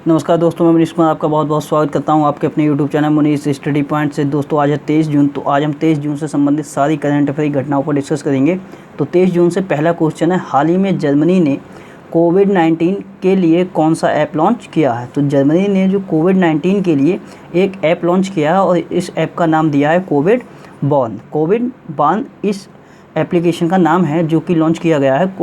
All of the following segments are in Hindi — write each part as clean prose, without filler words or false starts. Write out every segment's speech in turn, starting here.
नमस्कार दोस्तों, मैं मनीष कुमार आपका बहुत बहुत स्वागत करता हूं आपके अपने YouTube channel Manish study point से। दोस्तों आज है 23 जून, तो आज हम 23 जून से संबंधित सारी करंट अफेयर घटनाओं पर डिस्कस करेंगे। तो 23 जून से पहला क्वेश्चन है, हाल ही में जर्मनी ने कोविड-19 के लिए कौन सा ऐप लॉन्च किया है। तो जर्मनी ने जो कोविड-19 के लिए एक ऐप लॉन्च किया है और इस ऐप का नाम दिया है कोविड बॉर्न इस एप्लीकेशन का नाम है, जो कि लॉन्च किया गया है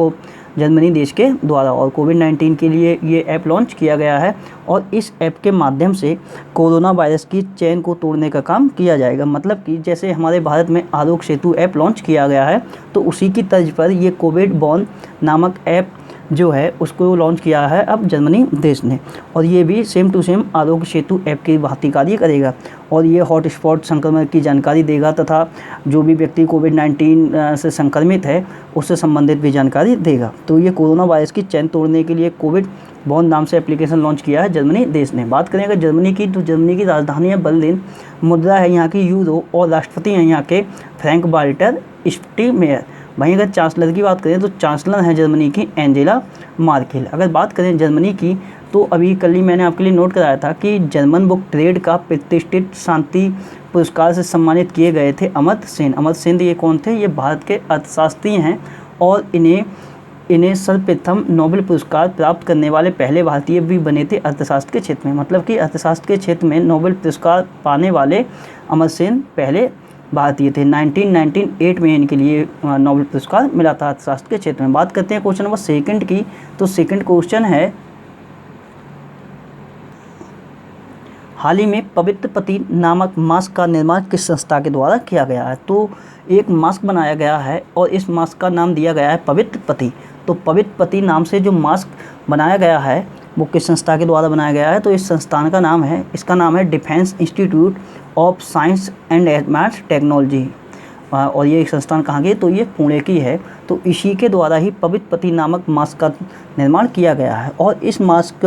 जर्मनी देश के द्वारा, और कोविड-19 के लिए ये ऐप लॉन्च किया गया है। और इस ऐप के माध्यम से कोरोना वायरस की चेन को तोड़ने का काम किया जाएगा। मतलब कि जैसे हमारे भारत में आरोग्य सेतु ऐप लॉन्च किया गया है, तो उसी की तर्ज पर ये कोविड बॉर्न नामक ऐप जो है उसको लॉन्च किया है अब जर्मनी देश ने, और ये भी same to same Aarogya Setu app की भांति कार्य करेगा। और ये हॉटस्पॉट संक्रमण की जानकारी देगा तथा जो भी व्यक्ति कोविड-19 से संक्रमित है उससे संबंधित भी जानकारी देगा। तो ये कोरोना वायरस की चेन तोड़ने के लिए कोविड बॉर्न नाम से एप्लीकेशन लॉन्च किया है जर्मनी देश ने। बात करें अगर जर्मनी की, तो जर्मनी की राजधानी है बर्लिन, मुद्रा है यहाँ की यूरो, और राष्ट्रपति हैं यहाँ के फ्रैंक वाल्टर स्टाइनमायर। वहीं अगर चांसलर की बात करें तो चांसलर हैं जर्मनी की एंजेला मार्केल। अगर बात करें जर्मनी की, तो अभी कल ही मैंने आपके लिए नोट कराया था कि जर्मन बुक ट्रेड का प्रतिष्ठित शांति पुरस्कार से सम्मानित किए गए थे अमर्त्य सेन। अमर्त्य सेन ये कौन थे? ये भारत के अर्थशास्त्री हैं और इन्हें सर्वप्रथम नोबेल पुरस्कार प्राप्त करने वाले पहले भारतीय भी बने थे अर्थशास्त्र के क्षेत्र में। मतलब कि अर्थशास्त्र के क्षेत्र में नोबेल पुरस्कार पाने वाले अमर्त्य सेन पहले भारतीय थे। 1998 में इनके लिए नोबेल पुरस्कार मिला था अर्थशास्त्र के क्षेत्र में। बात करते हैं क्वेश्चन नंबर सेकंड की, तो सेकंड क्वेश्चन है, हाल ही में पवित्र पति नामक मास्क का निर्माण किस संस्था के द्वारा किया गया है। तो एक मास्क बनाया गया है और इस मास्क का नाम दिया गया है पवित्र पति। तो पवित्र पति नाम से जो मास्क बनाया गया है वो किस संस्था के द्वारा बनाया गया है। तो इस संस्थान का नाम है, इसका नाम है defence institute of science and advanced technology. और ये एक संस्थान कहाँ की? तो ये पुणे की है। तो इसी के द्वारा ही पवित्र पति नामक मास्क का निर्माण किया गया है। और इस मास्क,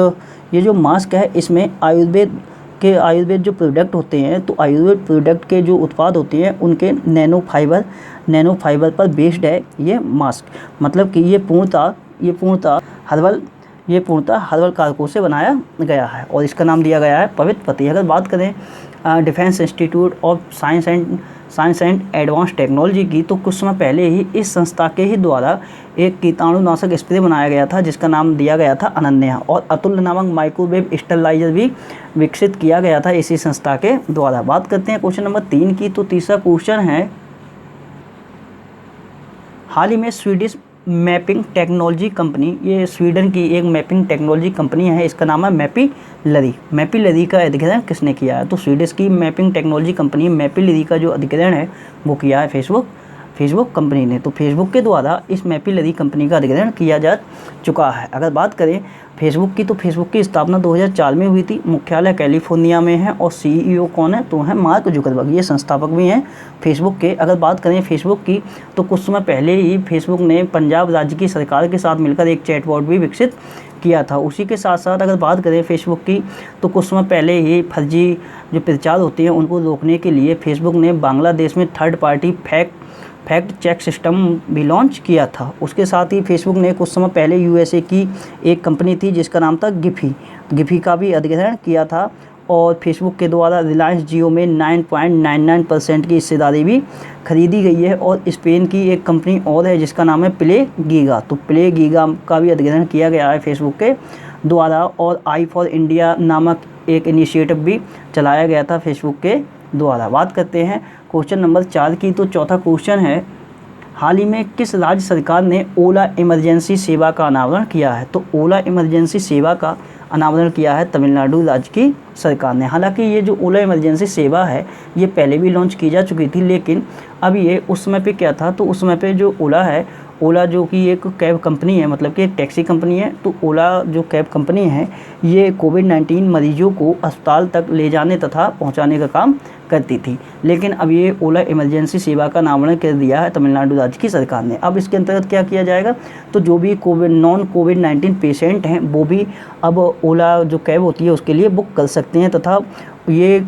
ये जो मास्क है, इसमें आयुर्वेद जो प्रोडक्ट होते हैं, तो आयुर्वेद प्रोडक्ट के जो उत्पाद होते हैं उनके नैनो फाइबर पर बेस्ड है ये मास्क। मतलब कि ये पूर्णतः हर्बल कारकों से बनाया गया है और इसका नाम दिया गया है पवित्र पति। अगर बात करें defence institute of science and advance technology की, तो कुछ समय पहले ही इस संस्था के ही द्वारा एक कीटाणुनाशक स्प्रे बनाया गया था जिसका नाम दिया गया था अनन्या, और अतुल्य नामक माइक्रोवेव स्टेरिलाइजर भी विकसित किया गया था इसी संस्था के द्वारा। बात करते हैं क्वेश्चन नंबर 3 की, तो तीसरा क्वेश्चन है, हाल ही में स्वीडिश मैपिंग टेक्नोलॉजी कंपनी, ये स्वीडन की एक मैपिंग टेक्नोलॉजी कंपनी है, इसका नाम है मैपीलरी का अधिग्रहण किसने किया है। तो स्वीडिश की मैपिंग टेक्नोलॉजी कंपनी मैपीलरी का जो अधिग्रहण है वो किया है फेसबुक कंपनी ने। तो फेसबुक के द्वारा इस मैपीलरी कंपनी का अधिग्रहण किया जा चुका है। अगर बात करें फेसबुक की, तो फेसबुक की स्थापना 2004 में हुई थी, मुख्यालय कैलिफोर्निया में है, और CEO कौन है? तो है मार्क जुकरबर्ग, ये संस्थापक भी हैं फेसबुक के। अगर बात करें फेसबुक की, तो कुछ समय पहले ही फेसबुक ने पंजाब राज्य की सरकार के साथ मिलकर एक चैटबॉट भी विकसित किया था। उसी के साथ साथ अगर बात करें फेसबुक की, तो कुछ समय पहले ही फर्जी जो प्रचार होते हैं उनको रोकने के लिए फेसबुक ने बांग्लादेश में third party fact check system भी लॉन्च किया था। उसके साथ ही फेसबुक ने कुछ समय पहले USA की एक कंपनी थी जिसका नाम था गिफी का भी अधिग्रहण किया था, और फेसबुक के द्वारा रिलायंस जियो में 9.99% की हिस्सेदारी भी खरीदी गई है। और स्पेन की एक कंपनी और है जिसका नाम है प्ले गीगा, तो प्ले गीगा का भी अधिग्रहण किया गया है फेसबुक के द्वारा। और आई फॉर इंडिया नामक एक इनिशिएटिव भी चलाया गया था फेसबुक के द्वारा। बात करते हैं क्वेश्चन नंबर 4 की, तो चौथा क्वेश्चन है, हाल ही में किस राज्य सरकार ने ओला इमरजेंसी सेवा का अनावरण किया है। तो ओला इमरजेंसी सेवा का अनावरण किया है तमिलनाडु राज्य की सरकार ने। हालांकि ये जो ओला इमरजेंसी सेवा है ये पहले भी लॉन्च की जा चुकी थी, लेकिन अब ये उस समय पे क्या था, तो उस समय पे जो ओला जो कि एक कैब कंपनी है, मतलब कि एक टैक्सी कंपनी है, तो ओला जो कैब कंपनी है ये कोविड-19 मरीजों को अस्पताल तक ले जाने तथा पहुंचाने का काम करती थी। लेकिन अब ये ओला इमरजेंसी सेवा का नामकरण कर दिया है तमिलनाडु राज्य की सरकार ने। अब इसके अंतर्गत क्या किया जाएगा, तो जो भी नॉन कोविड-19 पेशेंट हैं वो भी अब ओला जो कैब होती है उसके लिए बुक कर सकते हैं, तथा ये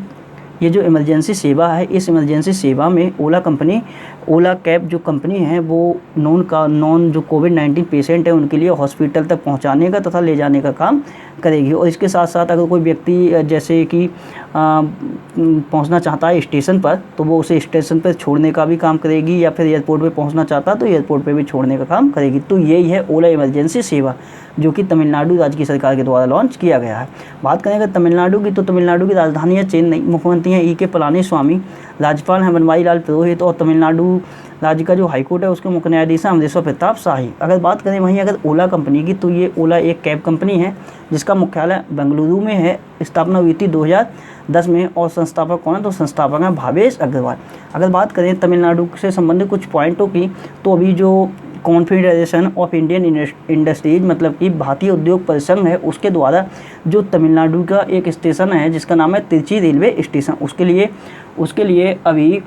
जो इमरजेंसी सेवा है, इस इमरजेंसी सेवा में ओला कंपनी ओला कैब जो कंपनी है वो नॉन जो कोविड-19 पेशेंट है उनके लिए हॉस्पिटल तक पहुंचाने का तथा ले जाने का काम करेगी। और इसके साथ साथ अगर कोई व्यक्ति जैसे कि पहुंचना चाहता है स्टेशन पर, तो वो उसे स्टेशन पर छोड़ने का भी काम करेगी, या फिर एयरपोर्ट पे पहुंचना चाहता है तो एयरपोर्ट पे भी छोड़ने का काम करेगी। तो यही है ओला इमरजेंसी सेवा, जो कि तमिलनाडु राज्य की सरकार के द्वारा लॉन्च किया गया है। बात करें अगर तमिलनाडु की, तो तमिलनाडु की राजधानी है चेन्नई, मुख्यमंत्री हैं ई के पलानीस्वामी, राज्यपाल हैं बनवारी लाल पुरोहित, और तमिलनाडु राज्य का जो हाईकोर्ट है उसके मुख्य न्यायाधीश हैं अमरेश्वर प्रताप शाही। अगर बात करें वहीं अगर ओला कंपनी की, तो ये ओला एक कैब कंपनी है जिसका मुख्यालय बेंगलुरु में है। स्थापना हुई थी 2010 में, और संस्थापक कौन है, तो संस्थापक हैं भावेश अग्रवाल। अगर बात करें तमिलनाडु से संबंधित कुछ पॉइंटों की, तो अभी जो कॉन्फेडरेशन ऑफ इंडियन इंडस्ट्रीज मतलब कि भारतीय उद्योग परिसंघ है, उसके द्वारा जो तमिलनाडु का एक स्टेशन है जिसका नाम है तिरुचि रेलवे स्टेशन, उसके लिए अभी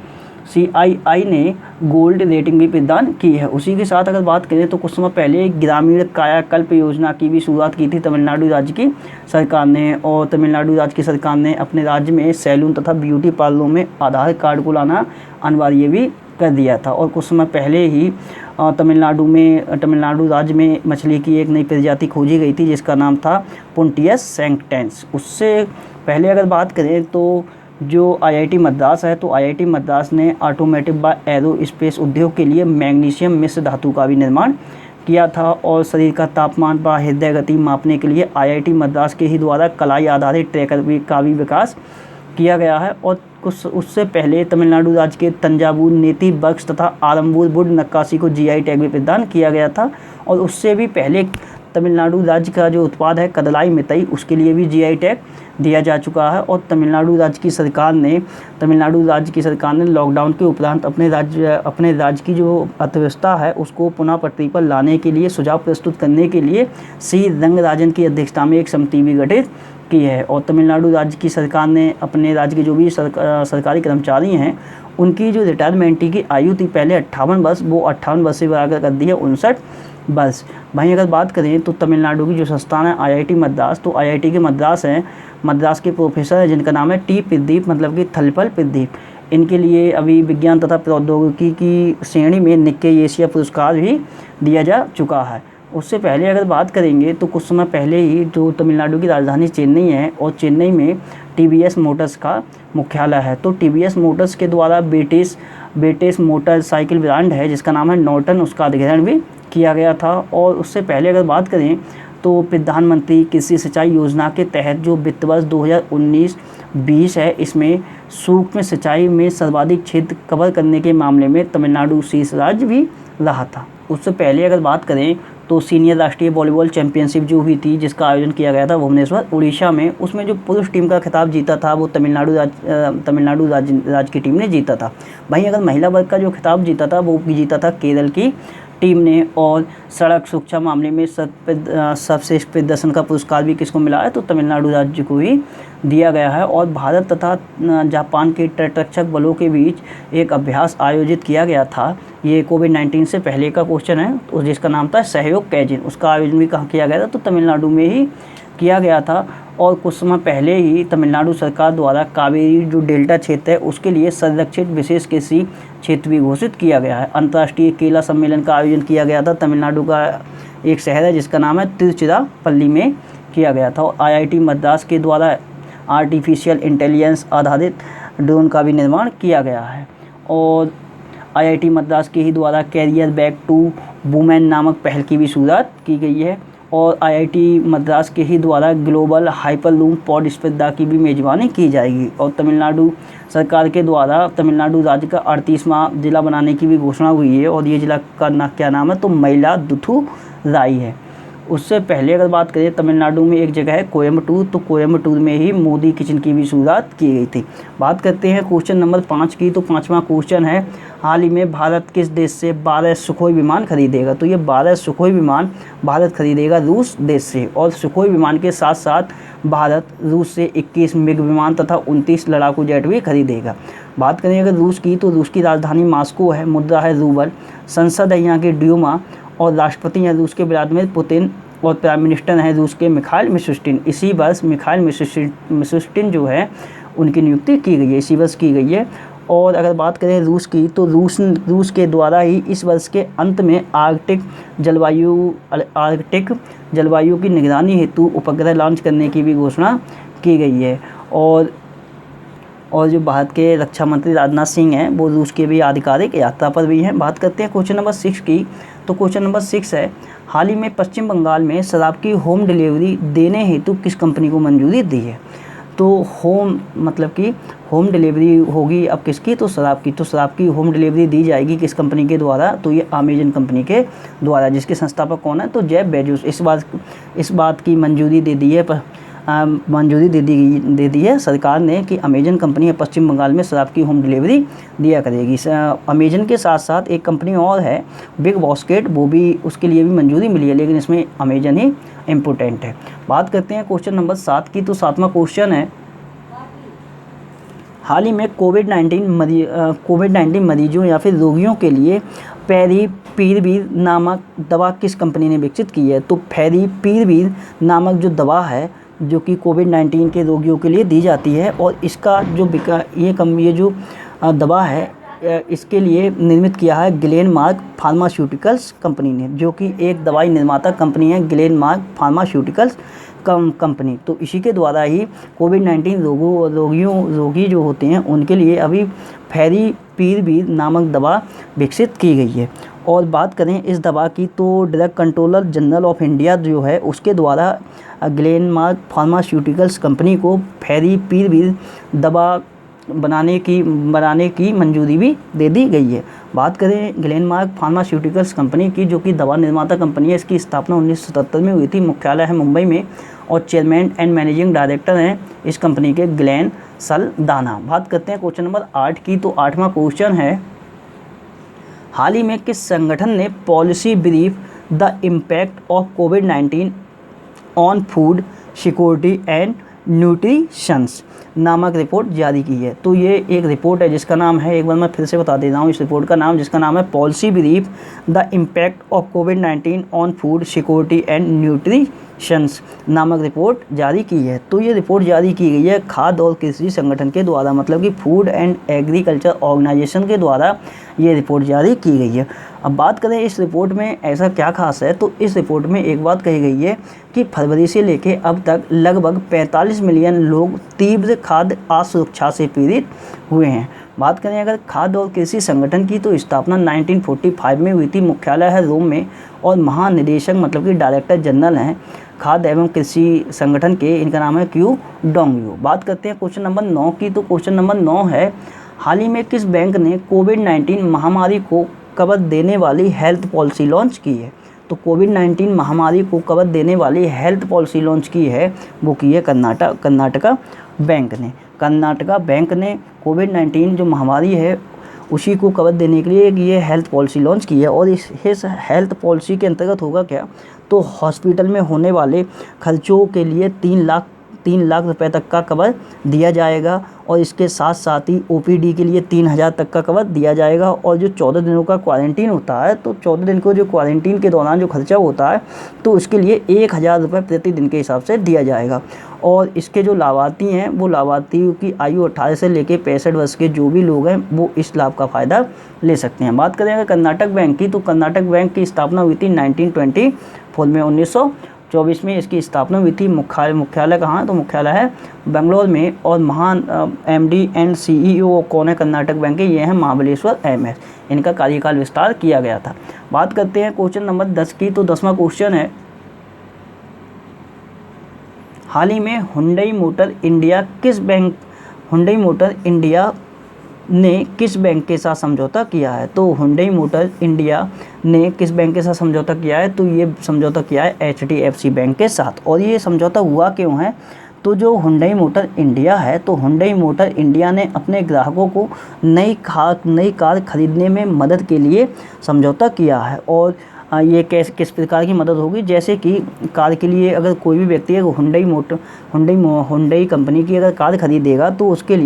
CII ने गोल्ड रेटिंग भी प्रदान की है। उसी के साथ अगर बात करें तो कुछ समय पहले ग्रामीण कायाकल्प योजना की भी शुरुआत की थी तमिलनाडु राज्य की सरकार ने, और तमिलनाडु राज्य की सरकार ने अपने राज्य में सैलून तथा ब्यूटी पार्लरों में आधार कार्ड को लाना अनिवार्य भी कर दिया था। और कुछ समय पहले ही तमिलनाडु राज्य में मछली की एक नई प्रजाति खोजी गई थी जिसका नाम था पुंटियस सैंक्टेंस। उससे पहले अगर बात करें तो जो IIT मद्रास है, तो IIT मद्रास ने ऑटोमोटिव व एरोस्पेस उद्योग के लिए मैग्नीशियम मिश्र धातु का भी निर्माण किया था। और शरीर का तापमान व हृदय गति मापने के लिए IIT मद्रास के ही द्वारा कलाई आधारित ट्रैकर का भी विकास किया गया है। और कुछ उससे पहले तमिलनाडु राज्य के तंजावुर नेति बक्स तथा आरंबूर वुड नक्काशी को GI टैग भी प्रदान किया गया था। और उससे भी पहले तमिलनाडु राज्य का जो उत्पाद है कदलाई मितई, उसके लिए भी GI टैग दिया जा चुका है। और तमिलनाडु राज्य की सरकार ने लॉकडाउन के उपरांत अपने राज्य की जो अर्थव्यवस्था है उसको पुनः पटरी पर लाने के लिए सुझाव प्रस्तुत करने के लिए C रंगराजन की अध्यक्षता में एक समिति भी गठित की है। और तमिलनाडु राज्य की सरकार ने अपने राज्य के जो भी सरकारी कर्मचारी हैं उनकी जो रिटायरमेंट की आयु थी पहले 58 वर्ष, वो 58 वर्ष से बढ़ाकर कर दी है 59 वर्ष। वहीं अगर बात करें तो तमिलनाडु की जो संस्थान है IIT मद्रास, तो IIT के मद्रास के प्रोफेसर हैं जिनका नाम है T प्रदीप मतलब कि थलपल प्रदीप। इनके लिए अभी विज्ञान तथा प्रौद्योगिकी की श्रेणी में निक्केई एशिया पुरस्कार भी दिया जा चुका है। उससे पहले अगर बात करेंगे तो कुछ समय पहले ही जो तमिलनाडु की राजधानी चेन्नई है, और चेन्नई में TVS मोटर्स का मुख्यालय है। तो TVS मोटर्स के द्वारा बेटेस मोटरसाइकिल ब्रांड है जिसका नाम है नॉर्टन, उसका अधिग्रहण भी किया गया था। और उससे पहले अगर बात करें तो प्रधानमंत्री कृषि सिंचाई योजना के तहत जो वित्त वर्ष 2019-20 है, इसमें सूक्ष्म सिंचाई में सर्वाधिक क्षेत्र कवर करने के मामले में तमिलनाडु शीर्ष राज्य भी रहा था। उससे पहले अगर बात करें तो सीनियर राष्ट्रीय वॉलीबॉल चैंपियनशिप जो हुई थी जिसका आयोजन किया गया था भुवनेश्वर उड़ीसा में, उसमें जो पुरुष टीम का खिताब जीता था वो तमिलनाडु राज्य की टीम ने जीता था। वहीं अगर महिला वर्ग का जो खिताब जीता था वो जीता था केरल की टीम ने। और सड़क सुरक्षा मामले में सर्वश्रेष्ठ प्रदर्शन का पुरस्कार भी किसको मिला है, तो तमिलनाडु राज्य को ही दिया गया है। और भारत तथा जापान के तटरक्षक बलों के बीच एक अभ्यास आयोजित किया गया था, ये कोविड-19 से पहले का क्वेश्चन है, तो जिसका नाम था सहयोग कैजिन। उसका आयोजन भी कहाँ किया गया था, तो तमिलनाडु में ही किया गया था। और कुछ समय पहले ही तमिलनाडु सरकार द्वारा कावेरी जो डेल्टा क्षेत्र है उसके लिए संरक्षित विशेष कृषि क्षेत्र भी घोषित किया गया है। अंतर्राष्ट्रीय केला सम्मेलन का आयोजन किया गया था, तमिलनाडु का एक शहर है जिसका नाम है तिरुचिरापल्ली में किया गया था। और IIT मद्रास के द्वारा आर्टिफिशियल इंटेलिजेंस आधारित ड्रोन का भी निर्माण किया गया है। और IIT मद्रास के ही द्वारा कैरियर बैक टू वुमेन नामक पहल की भी शुरुआत की गई है। और IIT मद्रास के ही द्वारा ग्लोबल हाइपरलूम पॉड स्पर्धा की भी मेज़बानी की जाएगी। और तमिलनाडु सरकार के द्वारा तमिलनाडु राज्य का 38वां जिला बनाने की भी घोषणा हुई है, और ये जिला का क्या नाम है, तो मयिलादुथुराई है। उससे पहले अगर बात करें तमिलनाडु में एक जगह है कोयम्बटूर, तो कोयम्बटूर में ही मोदी किचन की भी शुरुआत की गई थी। बात करते हैं क्वेश्चन नंबर 5 की, तो 5वां क्वेश्चन है हाल ही में भारत किस देश से 12 सुखोई विमान खरीदेगा, तो ये 12 सुखोई विमान भारत खरीदेगा रूस देश से। और सुखोई विमान के साथ साथ भारत रूस से 21 मिग विमान तथा 29 लड़ाकू जेट भी खरीदेगा। बात करें अगर रूस की, तो रूस की राजधानी मॉस्को है, मुद्रा है रूबल, संसद है यहाँ की ड्यूमा, और राष्ट्रपति हैं रूस के व्लादिमीर पुतिन, और प्राइम मिनिस्टर हैं रूस के मिखाइल मिशुस्टिन। इसी वर्ष मिखाइल मिशुस्टिन जो है उनकी नियुक्ति की गई है, इसी वर्ष की गई है। और अगर बात करें रूस की, तो रूस के द्वारा ही इस वर्ष के अंत में आर्कटिक जलवायु की निगरानी हेतु उपग्रह लॉन्च करने की भी घोषणा की गई है। और जो भारत के रक्षा मंत्री राजनाथ सिंह हैं वो रूस के भी आधिकारिक यात्रा पर भी हैं। बात करते हैं क्वेश्चन नंबर 6 की, तो क्वेश्चन नंबर 6 है, हाल ही में पश्चिम बंगाल में शराब की होम डिलीवरी देने हेतु किस कंपनी को मंजूरी दी है? तो होम मतलब कि होम डिलीवरी होगी अब किसकी, तो शराब की। तो शराब की होम डिलीवरी दी जाएगी किस कंपनी के द्वारा, तो ये अमेजन कंपनी के द्वारा, जिसके संस्थापक कौन है, तो जेफ बेजोस। इस बात की मंजूरी दे दी है दे दी है सरकार ने कि अमेजन कंपनी पश्चिम बंगाल में शराब की होम डिलीवरी दिया करेगी। अमेजन के साथ साथ एक कंपनी और है बिग बास्केट, वो भी उसके लिए भी मंजूरी मिली है, लेकिन इसमें अमेजन ही इम्पोर्टेंट है। बात करते हैं क्वेश्चन नंबर 7 की, तो 7वां क्वेश्चन है, हाल ही में कोविड-19 मरीजों या फिर रोगियों के लिए फेविपिराविर नामक दवा किस कंपनी ने विकसित की है? तो फेविपिराविर नामक जो दवा है जो कि कोविड-19 के रोगियों के लिए दी जाती है, और इसका जो ये जो दवा है इसके लिए निर्मित किया है ग्लेनमार्क फार्मास्यूटिकल्स कंपनी ने, जो कि एक दवाई निर्माता कंपनी है ग्लेनमार्क फार्मास्यूटिकल्स कंपनी। तो इसी के द्वारा ही कोविड-19 रोगी जो होते हैं उनके लिए अभी फेविपिराविर नामक दवा विकसित की गई है। और बात करें इस दवा की, तो drug controller general of India जो है उसके द्वारा ग्लेनमार्क फार्मास्यूटिकल्स कंपनी को फेविपिराविर दवा बनाने की मंजूरी भी दे दी गई है। बात करें ग्लेनमार्क फार्मास्यूटिकल्स कंपनी की, जो कि दवा निर्माता कंपनी है, इसकी स्थापना 1977 में हुई थी, मुख्यालय है मुंबई में, और चेयरमैन एंड मैनेजिंग डायरेक्टर हैं इस कंपनी के ग्लेन सल्दाना। बात करते हैं क्वेश्चन नंबर 8 की, तो 8वां क्वेश्चन है, हाल ही में किस संगठन ने policy brief the impact of covid on food security and nutritions नामक रिपोर्ट जारी की है? तो ये एक रिपोर्ट है जिसका नाम है, एक बार मैं फिर से बता दे रहा हूँ इस रिपोर्ट का नाम, जिसका नाम है policy brief the impact of covid on food security and nutritions नामक रिपोर्ट जारी की है। तो ये रिपोर्ट जारी की गई है खाद्य और कृषि संगठन के द्वारा, मतलब कि फूड एंड एग्रीकल्चर ऑर्गेनाइजेशन के द्वारा ये रिपोर्ट जारी की गई है। अब बात करें इस रिपोर्ट में ऐसा क्या खास है, तो इस रिपोर्ट में एक बात कही गई है कि फरवरी से लेकर अब तक लगभग 45 मिलियन लोग तीव्र खाद्य असुरक्षा से पीड़ित हुए हैं। बात करें अगर खाद्य और कृषि संगठन की, तो स्थापना 1945 में हुई थी, मुख्यालय है रोम में, और महानिदेशक मतलब कि डायरेक्टर जनरल हैं खाद्य एवं कृषि संगठन के, इनका नाम है क्यू डोंगयू। बात करते हैं क्वेश्चन नंबर 9 की, तो क्वेश्चन नंबर 9 है, हाल ही में किस बैंक ने कोविड-19 महामारी को कवर देने वाली हेल्थ पॉलिसी लॉन्च की है? तो कोविड-19 महामारी को कवर देने वाली हेल्थ पॉलिसी लॉन्च की है, वो की है कर्नाटका बैंक ने। कर्नाटका बैंक ने कोविड-19 जो महामारी है उसी को कवर देने के लिए ये हेल्थ पॉलिसी लॉन्च की है। और इस हेल्थ पॉलिसी के अंतर्गत होगा क्या, तो हॉस्पिटल में होने वाले खर्चों के लिए 3 लाख रुपए तक का कवर दिया जाएगा, और इसके साथ साथ ही ओपीडी के लिए 3000 तक का कवर दिया जाएगा। और जो 14 दिनों का क्वारंटीन होता है, तो 14 दिन को जो क्वारंटीन के दौरान जो खर्चा होता है, तो उसके लिए 1000 रुपये प्रति दिन के हिसाब से दिया जाएगा। और इसके जो लाभार्थी हैं, वो लाभार्थियों की आयु 18 से लेकर 65 वर्ष के जो भी लोग हैं वो इस लाभ का फ़ायदा ले सकते हैं। बात करें अगर कर्नाटक बैंक की, तो कर्नाटक बैंक की स्थापना हुई थी 1924 में, 1924 में इसकी स्थापना हुई थी। मुख्यालय कहाँ, तो मुख्यालय है बेंगलोर में। और महान एमडी एंड सीईओ कौन है कर्नाटक बैंक के, ये हैं महाबलेश्वर एमएस, इनका कार्यकाल विस्तार किया गया था। बात करते हैं क्वेश्चन नंबर 10 की, तो 10वां क्वेश्चन है, हाल ही में हुंडई मोटर इंडिया ने किस बैंक के साथ समझौता किया है? तो हुंडई मोटर इंडिया ने किस बैंक के साथ समझौता किया है? तो ये समझौता किया है HDFC बैंक के साथ। और ये समझौता हुआ क्यों है, तो जो हुंडई मोटर इंडिया है, तो हुंडई मोटर इंडिया ने अपने ग्राहकों को नई कार खरीदने में मदद के लिए समझौता किया है। और ये किस प्रकार की मदद होगी, जैसे कि कार के लिए अगर कोई भी व्यक्ति हुंडई कंपनी की अगर कार खरीदेगा, तो उसके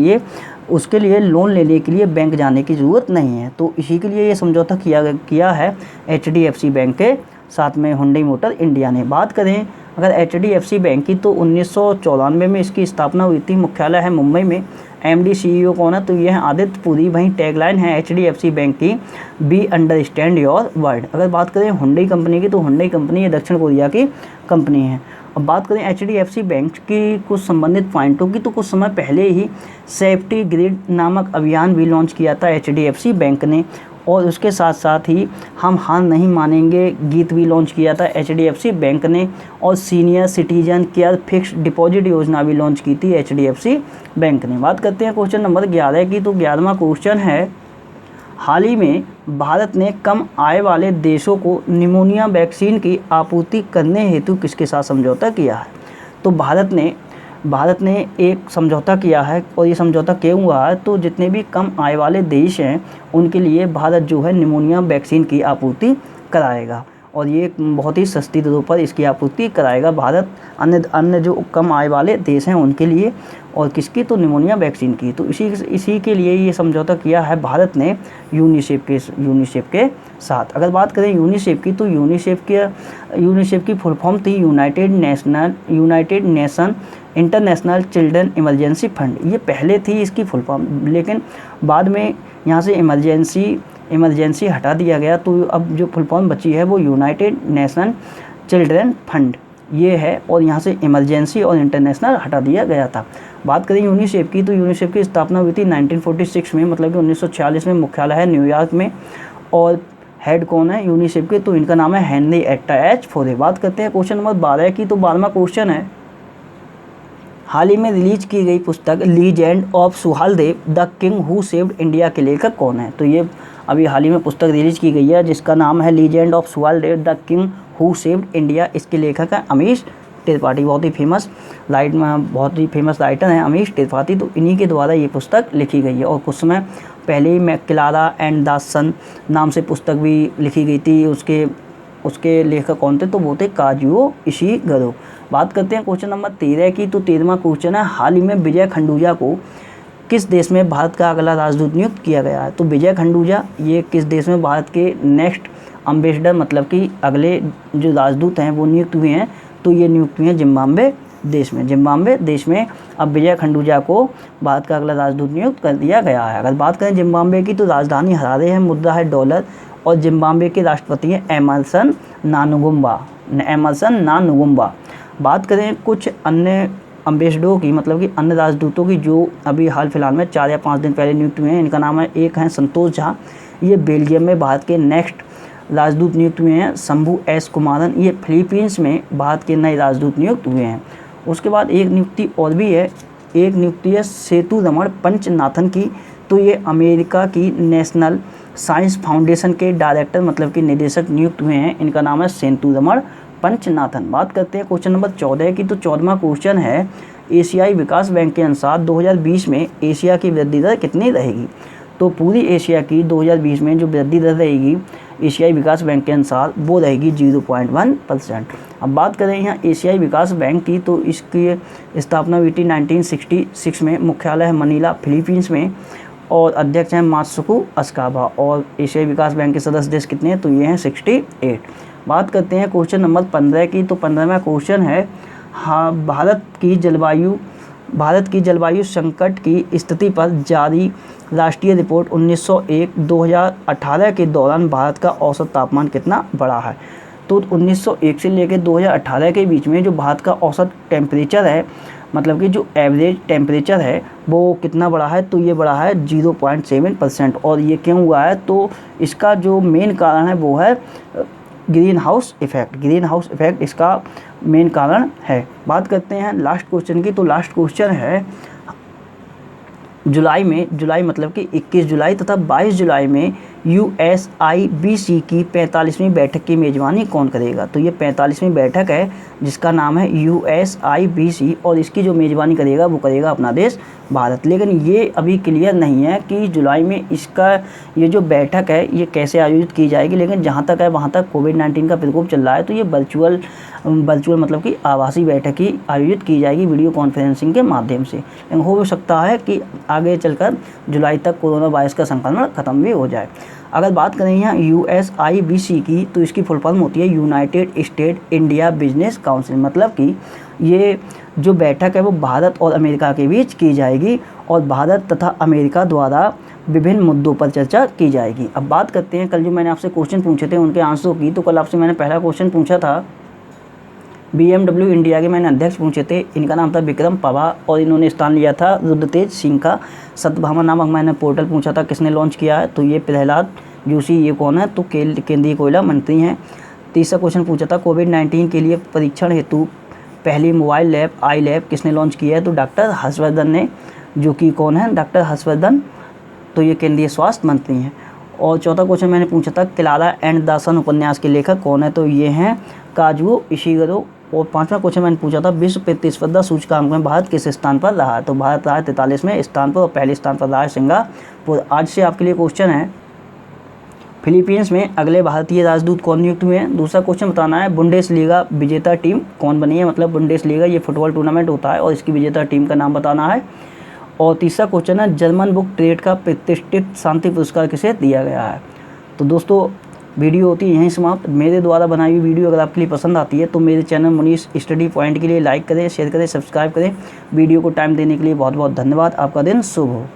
लिए लोन लेने के लिए बैंक जाने की ज़रूरत नहीं है। तो इसी के लिए ये समझौता किया है HDFC बैंक के साथ में हुंडई मोटर इंडिया ने। बात करें अगर HDFC बैंक की, तो 1994 में इसकी स्थापना हुई थी, मुख्यालय है मुंबई में। MD CEO कौन है, तो ये है आदित्य पुरी। वहीं टैगलाइन है HDFC बैंक की, बी अंडरस्टैंड योर वर्ड। अगर बात करें हुंडई कंपनी की, तो हुंडई कंपनी ये दक्षिण कोरिया की कंपनी है। अब बात करें HDFC बैंक की कुछ संबंधित पॉइंटों की, तो कुछ समय पहले ही सेफ्टी ग्रिड नामक अभियान भी लॉन्च किया था HDFC बैंक ने, और उसके साथ साथ ही हम हार नहीं मानेंगे गीत भी लॉन्च किया था HDFC बैंक ने, और senior citizen care fixed deposit योजना भी लॉन्च की थी HDFC बैंक ने। बात करते हैं क्वेश्चन नंबर 11 की, तो 11वां क्वेश्चन है, हाल ही में भारत ने कम आय वाले देशों को निमोनिया वैक्सीन की आपूर्ति करने हेतु किसके साथ समझौता किया है। तो भारत ने एक समझौता किया है, और ये समझौता क्यों हुआ है, तो जितने भी कम आय वाले देश हैं उनके लिए भारत जो है निमोनिया वैक्सीन की आपूर्ति कराएगा, और ये बहुत ही सस्ती दरों पर इसकी आपूर्ति कराएगा भारत अन्य जो कम आय वाले देश हैं उनके लिए, और किसकी, तो निमोनिया वैक्सीन की। तो इसी के लिए ये समझौता किया है भारत ने यूनिसेफ के साथ। अगर बात करें यूनिसेफ की, तो यूनिसेफ की फुल फॉर्म थी United nation international children emergency fund. ये पहले थी इसकी फुल फॉर्म, लेकिन बाद में यहाँ से इमरजेंसी हटा दिया गया, तो अब जो फुल फॉर्म बची है वो यूनाइटेड नेशन चिल्ड्रन फंड ये है, और यहाँ से इमरजेंसी और इंटरनेशनल हटा दिया गया था। बात करें यूनिसेफ की, तो यूनिसेफ की स्थापना हुई थी 1946 में, मतलब कि 1946 में। मुख्यालय है न्यूयॉर्क में, और हेड कौन है यूनिसेफ के, तो इनका नाम है हेनरिएटा एच फोरे। बात करते हैं क्वेश्चन नंबर 12 की, तो 12वां क्वेश्चन है, हाल ही में रिलीज की गई पुस्तक legend of Suheldev the king who saved India के लेखक कौन है। तो ये अभी हाल ही में पुस्तक रिलीज की गई है जिसका नाम है legend of Suheldev the king who saved India. इसके लेखक है अमीश त्रिपाठी, बहुत ही फेमस राइटर हैं अमीश त्रिपाठी। तो इन्हीं के द्वारा ये पुस्तक लिखी गई है, और कुछ समय पहले ही क्लारा एंड द सन नाम से पुस्तक भी लिखी गई थी। उसके लेखक कौन थे, तो वो थे काजुओ इशिगुरो। बात करते हैं क्वेश्चन नंबर 13 की, तो 13वां क्वेश्चन है, हाल ही में विजय खंडूजा को किस देश में भारत का अगला राजदूत नियुक्त किया गया है। तो विजय खंडूजा ये किस देश में भारत के नेक्स्ट एम्बेसडर, मतलब कि अगले जो राजदूत हैं वो नियुक्त हुए हैं, तो ये नियुक्त हुए हैं जिम्बाब्वे देश में अब विजय खंडूजा को भारत का अगला राजदूत नियुक्त कर दिया गया है। अगर बात करें जिम्बाब्वे की, तो राजधानी हरारे है, मुद्रा है डॉलर, और जिम्बाब्वे के राष्ट्रपति हैं एमरसन नानुगुम्बा। बात करें कुछ अन्य एम्बेसडरों की, मतलब कि अन्य राजदूतों की, जो अभी हाल फिलहाल में 4 या 5 दिन पहले नियुक्त हुए हैं। इनका नाम है, एक हैं संतोष झा, ये बेल्जियम में भारत के नेक्स्ट राजदूत नियुक्त हुए हैं। शंभू एस कुमारन, ये फिलीपींस में भारत के नए राजदूत नियुक्त हुए हैं। उसके बाद एक नियुक्ति और भी है, एक नियुक्ति है सेतु रमण पंचनाथन की, तो ये अमेरिका की नेशनल साइंस फाउंडेशन के डायरेक्टर, मतलब कि निदेशक नियुक्त हुए हैं। इनका नाम है सेतु रमण पंचनाथन। बात करते हैं क्वेश्चन नंबर 14 की, तो 14वां क्वेश्चन है, एशियाई विकास बैंक के अनुसार 2020 में एशिया की वृद्धि दर कितनी रहेगी। तो पूरी एशिया की 2020 में जो वृद्धि दर रहेगी एशियाई विकास बैंक के अनुसार वो रहेगी 0.1%। अब बात करें यहाँ एशियाई विकास बैंक की, तो इसकी स्थापना हुई थी 1966 में। मुख्यालय है मनीला फिलीपींस में, और अध्यक्ष हैं मात्सुको अस्काबा। और एशियाई विकास बैंक के सदस्य देश कितने हैं, तो ये हैं 68। बात करते हैं क्वेश्चन नंबर 15 की, तो 15वां क्वेश्चन है, हाँ, भारत की जलवायु संकट की स्थिति पर जारी राष्ट्रीय रिपोर्ट 1901-2018 के दौरान भारत का औसत तापमान कितना बढ़ा है। तो 1901 से लेकर 2018 के बीच में जो भारत का औसत टेम्परेचर है, मतलब कि जो एवरेज टेम्परेचर है वो कितना बढ़ा है, तो ये बढ़ा है 0.7%। और ये क्यों हुआ है, तो इसका जो मेन कारण है वो है ग्रीन हाउस इफेक्ट इसका मेन कारण है। बात करते हैं लास्ट क्वेश्चन की, तो लास्ट क्वेश्चन है, जुलाई मतलब कि 21 जुलाई तथा 22 जुलाई में USIBC की 45वीं बैठक की मेज़बानी कौन करेगा। तो ये 45वीं बैठक है जिसका नाम है USIBC, और इसकी जो मेज़बानी करेगा वो करेगा अपना देश भारत। लेकिन ये अभी क्लियर नहीं है कि जुलाई में इसका ये जो बैठक है ये कैसे आयोजित की जाएगी, लेकिन जहाँ तक है वहाँ तक कोविड-19 का प्रकोप चल रहा है, तो ये वर्चुअल मतलब कि आभासी बैठक ही आयोजित की जाएगी वीडियो कॉन्फ्रेंसिंग के माध्यम से। लेकिन हो सकता है कि आगे चलकर जुलाई तक कोरोना वायरस का संक्रमण खत्म भी हो जाए। अगर बात करें यहाँ USIBC की, तो इसकी फुल फॉर्म होती है United state India business council, मतलब कि ये जो बैठक है वो भारत और अमेरिका के बीच की जाएगी, और भारत तथा अमेरिका द्वारा विभिन्न मुद्दों पर चर्चा की जाएगी। अब बात करते हैं कल जो मैंने आपसे क्वेश्चन पूछे थे उनके आंसरों की। तो कल आपसे मैंने पहला क्वेश्चन पूछा था, BMW इंडिया के मैंने अध्यक्ष पूछे थे, इनका नाम था विक्रम पवार और इन्होंने स्थान लिया था रुद्रतेज सिंह का। सत्यभामा नामक मैंने पोर्टल पूछा था, किसने लॉन्च किया है, तो ये प्रहलाद जोशी। ये कौन है, तो केंद्रीय कोयला मंत्री हैं। तीसरा क्वेश्चन पूछा था, कोविड-19 के लिए परीक्षण हेतु पहली मोबाइल लैब आई लैब किसने लॉन्च किया है, तो डॉक्टर हर्षवर्धन ने, जो कि कौन है, डॉक्टर हर्षवर्धन, तो ये केंद्रीय स्वास्थ्य मंत्री हैं। और चौथा क्वेश्चन मैंने पूछा था, क्लारा एंड द सन उपन्यास के लेखक कौन है, तो ये हैं काजुओ इशिगरो। और पांचवा क्वेश्चन मैंने पूछा था, विश्व प्रतिस्पर्धा सूचकांक में भारत किस स्थान पर रहा है, तो भारत रहा है 43वें स्थान पर और पहले स्थान पर रहा है सिंगापुर। आज से आपके लिए क्वेश्चन है, फिलीपींस में अगले भारतीय राजदूत कौन नियुक्त हुए हैं। दूसरा क्वेश्चन बताना है, बुंडेसलीगा विजेता टीम कौन बनी है, मतलब बुंडेसलीगा ये फुटबॉल टूर्नामेंट होता है और इसकी विजेता टीम का नाम बताना है। और तीसरा क्वेश्चन है, जर्मन बुक ट्रेड का प्रतिष्ठित शांति पुरस्कार किसे दिया गया है। तो दोस्तों वीडियो होती है यहीं समाप्त। मेरे द्वारा बनाई हुई वीडियो अगर आपके लिए पसंद आती है तो मेरे चैनल मुनीश स्टडी पॉइंट के लिए लाइक करें, शेयर करें, सब्सक्राइब करें। वीडियो को टाइम देने के लिए बहुत बहुत धन्यवाद। आपका दिन शुभ हो।